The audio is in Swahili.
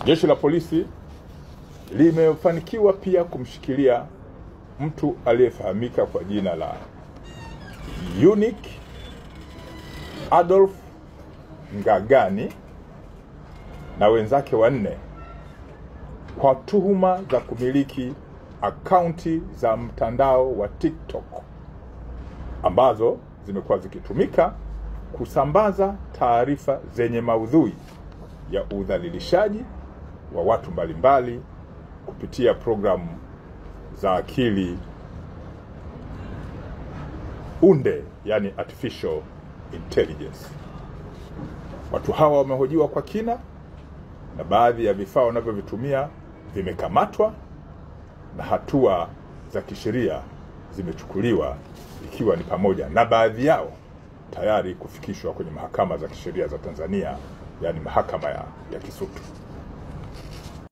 Jeshi la polisi limefanikiwa pia kumshikilia mtu aliyefahamika kwa jina la Unique Adolf Ngagani na wenzake 4 kwa tuhuma za kumiliki akaunti za mtandao wa TikTok ambazo zimekuwa zikitumika kusambaza taarifa zenye maudhui ya udhalilishaji wa watu mbalimbali kupitia programu za akili unde, yani artificial intelligence. Watu hawa wamehojiwa kwa kina na baadhi ya vifaa wanavyovitumia vimekamatwa na hatua za kisheria zimechukuliwa, ikiwa ni pamoja na baadhi yao tayari kufikishwa kwenye mahakama za kisheria za Tanzania, yani mahakama ya Kisutu.